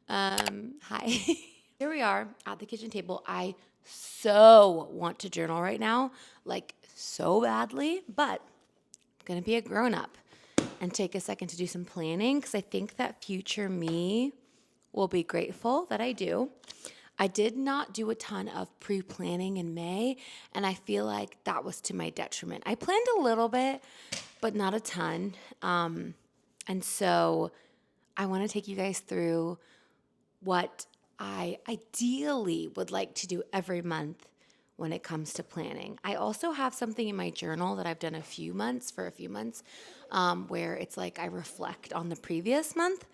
Hi. Here we are at the kitchen table. I so want to journal right now, like so badly, but I'm gonna be a grown up and take a second to do some planning because I think that future me will be grateful that I do. I did not do a ton of pre-planning in May, and I feel like that was to my detriment. I planned a little bit, but not a ton. And so I want to take you guys through what I ideally would like to do every month when it comes to planning. I also have something in my journal that I've done for a few months, where it's like I reflect on the previous month.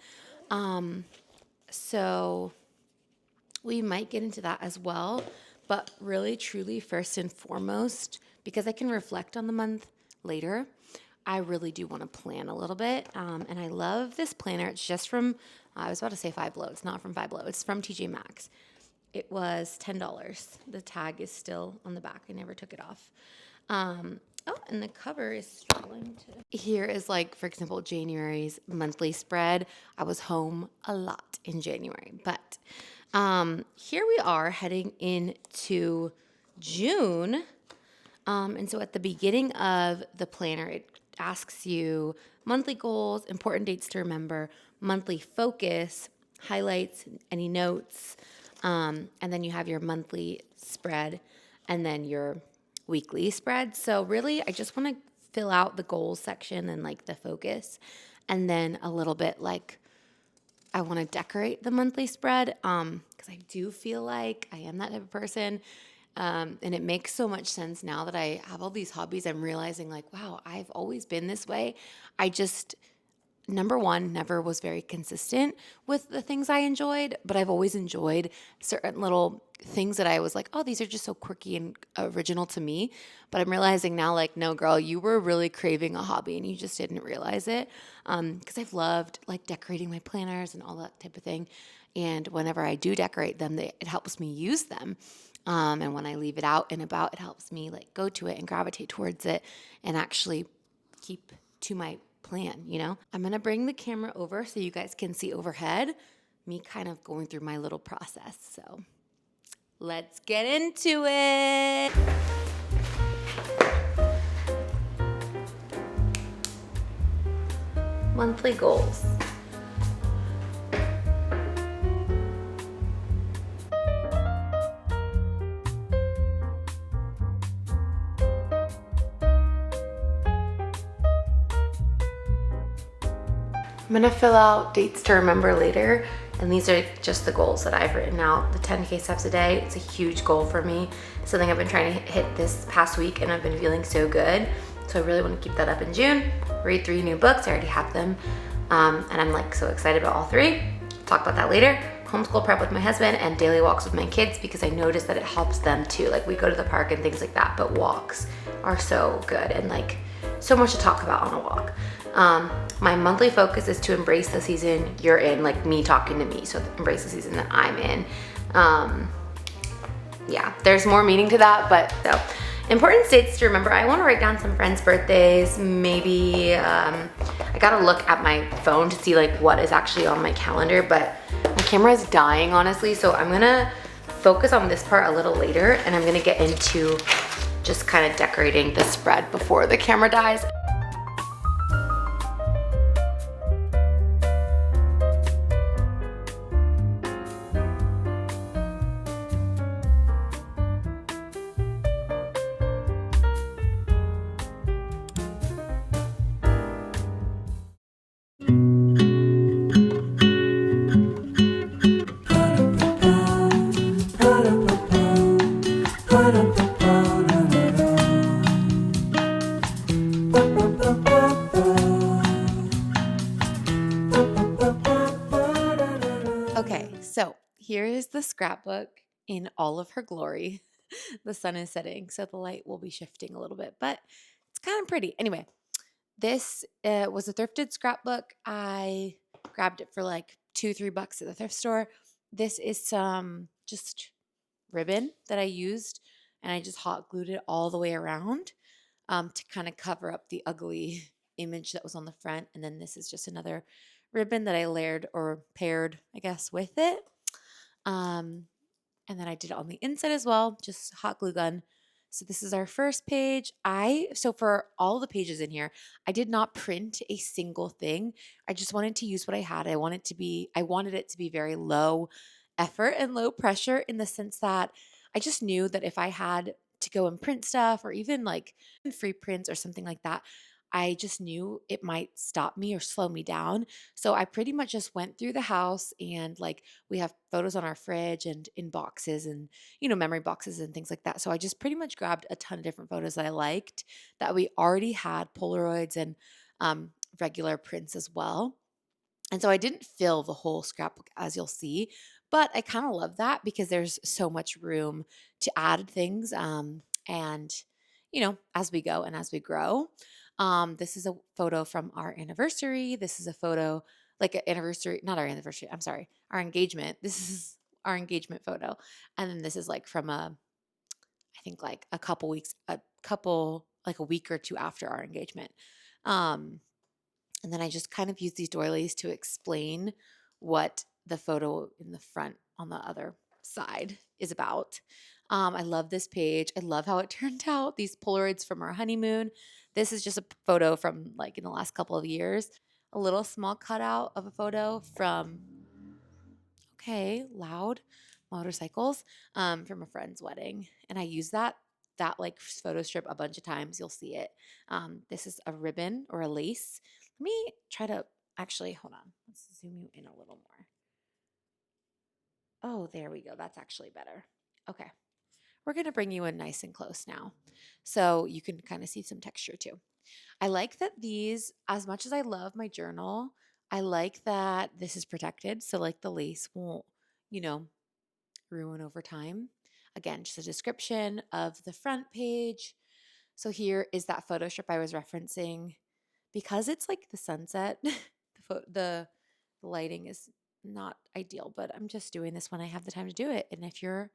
So we might get into that as well. But really, truly, first and foremost, because I can reflect on the month later, I really do want to plan a little bit. And I love this planner. It's just from, I was about to say Five Below. It's not from Five Below. It's from TJ Maxx. It was $10. The tag is still on the back. I never took it off. Oh, and the cover is struggling to. Here is like, for example, January's monthly spread. I was home a lot in January, but here we are heading into June. And so at the beginning of the planner, it asks you monthly goals, important dates to remember, monthly focus, highlights, any notes, and then you have your monthly spread and then your weekly spread. So really, I just want to fill out the goals section and like the focus, and then a little bit like I want to decorate the monthly spread because I do feel like I am that type of person. And it makes so much sense now that I have all these hobbies. I'm realizing, like, wow, I've always been this way. I just, number one, never was very consistent with the things I enjoyed, but I've always enjoyed certain little things that I was like, oh, these are just so quirky and original to me. But I'm realizing now, like, no, girl, you were really craving a hobby and you just didn't realize it. Because I've loved like decorating my planners and all that type of thing. And whenever I do decorate them, it helps me use them. And when I leave it out and about, it helps me like go to it and gravitate towards it and actually keep to my plan, you know? I'm gonna bring the camera over so you guys can see overhead me kind of going through my little process. So let's get into it. Monthly goals. I'm gonna fill out dates to remember later, and these are just the goals that I've written out. The 10K steps a day, it's a huge goal for me. Something I've been trying to hit this past week, and I've been feeling so good. So I really wanna keep that up in June. Read 3 new books, I already have them. And I'm like so excited about all 3. Talk about that later. Homeschool prep with my husband and daily walks with my kids, because I noticed that it helps them too. Like, we go to the park and things like that, but walks are so good and like so much to talk about on a walk. My monthly focus is to embrace the season you're in, like me talking to me. So embrace the season that I'm in. Yeah, there's more meaning to that, but so important dates to remember. I want to write down some friends' birthdays. Maybe I gotta look at my phone to see like what is actually on my calendar, but my camera is dying, honestly. So I'm gonna focus on this part a little later, and I'm gonna get into just kind of decorating the spread before the camera dies. Okay, so here is the scrapbook in all of her glory. The sun is setting, so the light will be shifting a little bit, but it's kind of pretty. Anyway, this was a thrifted scrapbook. I grabbed it for like $2-3 at the thrift store. This is some just ribbon that I used, and I just hot glued it all the way around to kind of cover up the ugly image that was on the front. And then this is just another ribbon that I layered or paired, I guess, with it. Um, and then I did it on the inside as well, just hot glue gun. So this is our first page. So for all the pages in here, I did not print a single thing. I just wanted to use what I had. I wanted it to be very low effort and low pressure in the sense that I just knew that if I had to go and print stuff or even like free prints or something like that, I just knew it might stop me or slow me down. So I pretty much just went through the house and like we have photos on our fridge and in boxes and, memory boxes and things like that. So I just pretty much grabbed a ton of different photos that I liked that we already had Polaroids and regular prints as well. And so I didn't fill the whole scrapbook as you'll see, but I kind of love that because there's so much room to add things. And, as we go and as we grow. This is a photo from our anniversary. This is a photo, like an anniversary, not our anniversary, I'm sorry, our engagement. This is our engagement photo. And then this is like from I think like like a week or two after our engagement. Um, and then I just kind of use these doilies to explain what the photo in the front on the other side is about. I love this page. I love how it turned out. These Polaroids from our honeymoon. This is just a photo from like in the last couple of years. A little small cutout of a photo from, okay, loud motorcycles from a friend's wedding. And I use that like photo strip a bunch of times. You'll see it. This is a ribbon or a lace. Let me try to actually hold on. Let's zoom you in a little more. Oh, there we go. That's actually better. Okay. We're going to bring you in nice and close now so you can kind of see some texture too. I like that these, as much as I love my journal, I like that this is protected. So, like the lace won't, you know, ruin over time. Again, just a description of the front page. So, here is that photo strip I was referencing. Because it's like the sunset, the lighting is not ideal, but I'm just doing this when I have the time to do it. And if you're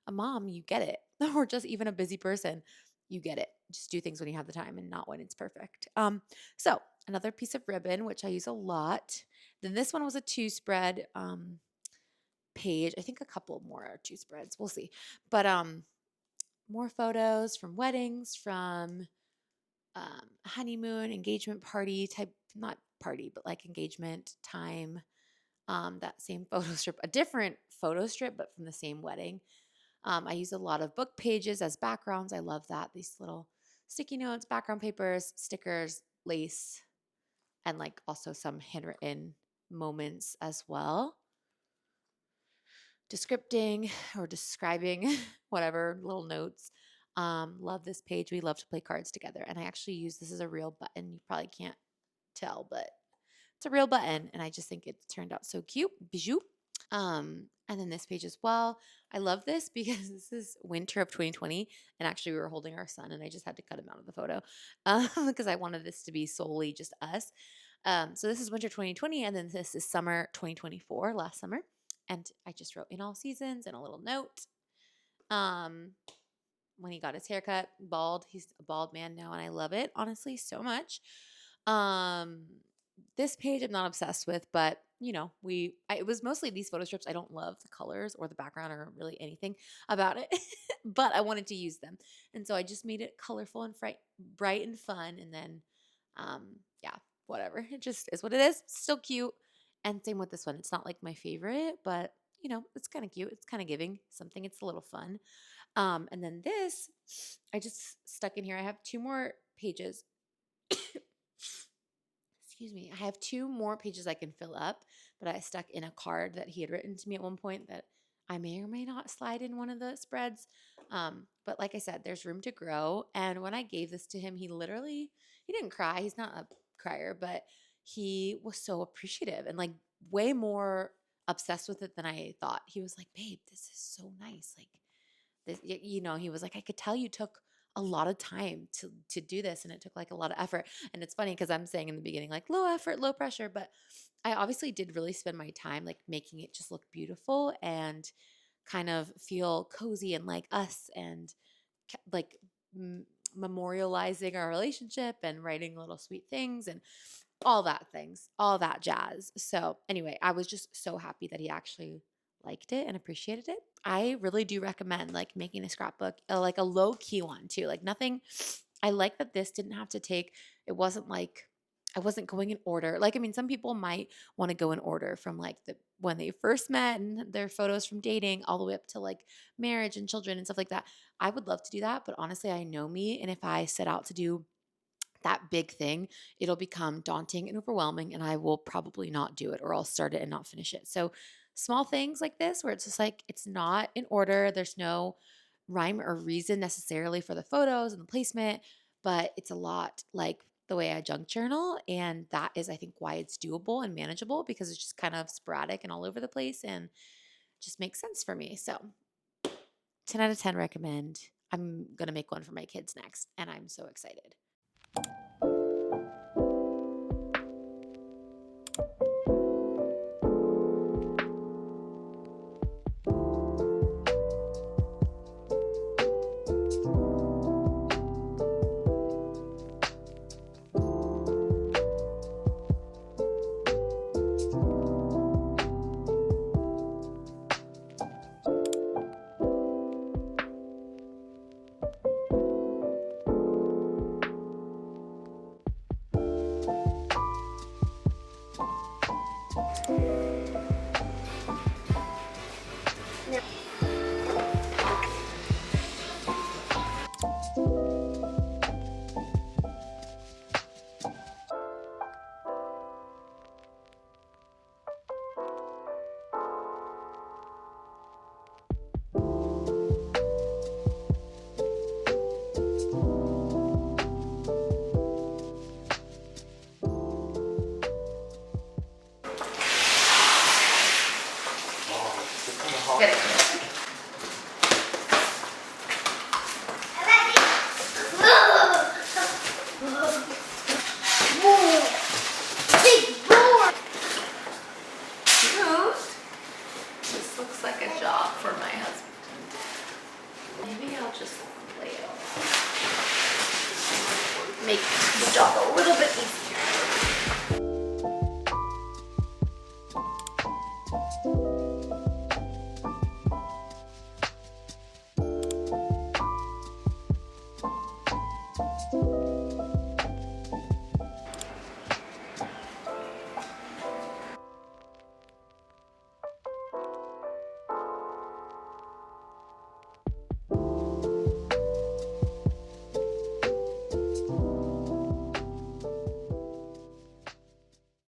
a mom, you get it, or just even a busy person, you get it. Just do things when you have the time and not when it's perfect. So another piece of ribbon, which I use a lot. Then this one was a 2-spread page. I think a couple more are 2 spreads. We'll see. But more photos from weddings, from honeymoon, engagement party type, not party, but like engagement time. That same photo strip, a different photo strip, but from the same wedding. I use a lot of book pages as backgrounds. I love that. These little sticky notes, background papers, stickers, lace, and like also some handwritten moments as well. Descripting or describing whatever little notes. Love this page. We love to play cards together. And I actually use this as a real button. You probably can't tell, but it's a real button. And I just think it turned out so cute. Bijou. And then this page as well. I love this because this is winter of 2020. And actually, we were holding our son, and I just had to cut him out of the photo because I wanted this to be solely just us. So this is winter 2020, and then this is summer 2024, last summer. And I just wrote in all seasons and a little note. When he got his haircut, bald. He's a bald man now, and I love it, honestly, so much. This page I'm not obsessed with, but it was mostly these photo strips. I don't love the colors or the background or really anything about it, but I wanted to use them. And so I just made it colorful and bright and fun. And then, yeah, whatever. It just is what it is. Still cute. And same with this one. It's not like my favorite, but it's kind of cute. It's kind of giving something. It's a little fun. And then this, I just stuck in here. I have 2 more pages. Excuse me. I have 2 more pages I can fill up, but I stuck in a card that he had written to me at one point that I may or may not slide in one of the spreads. But like I said, there's room to grow. And when I gave this to him, he didn't cry. He's not a crier, but he was so appreciative and like way more obsessed with it than I thought. He was like, babe, this is so nice. Like this, he was like, I could tell you took a lot of time to do this, and it took like a lot of effort. And it's funny because I'm saying in the beginning like low effort, low pressure, but I obviously did really spend my time like making it just look beautiful and kind of feel cozy and like us, and like memorializing our relationship and writing little sweet things. And all that things, all that jazz. So anyway, I was just so happy that he actually liked it and appreciated it. I really do recommend like making a scrapbook, like a low key one too. Like nothing. I like that this didn't have to take. It wasn't like I wasn't going in order. Like I mean, some people might want to go in order from like the when they first met and their photos from dating all the way up to like marriage and children and stuff like that. I would love to do that, but honestly, I know me, and if I set out to do that big thing, it'll become daunting and overwhelming, and I will probably not do it, or I'll start it and not finish it. So, small things like this, where it's just like it's not in order, there's no rhyme or reason necessarily for the photos and the placement, but it's a lot like the way I junk journal. And that is, I think, why it's doable and manageable because it's just kind of sporadic and all over the place and just makes sense for me. So, 10 out of 10 recommend. I'm going to make one for my kids next, and I'm so excited.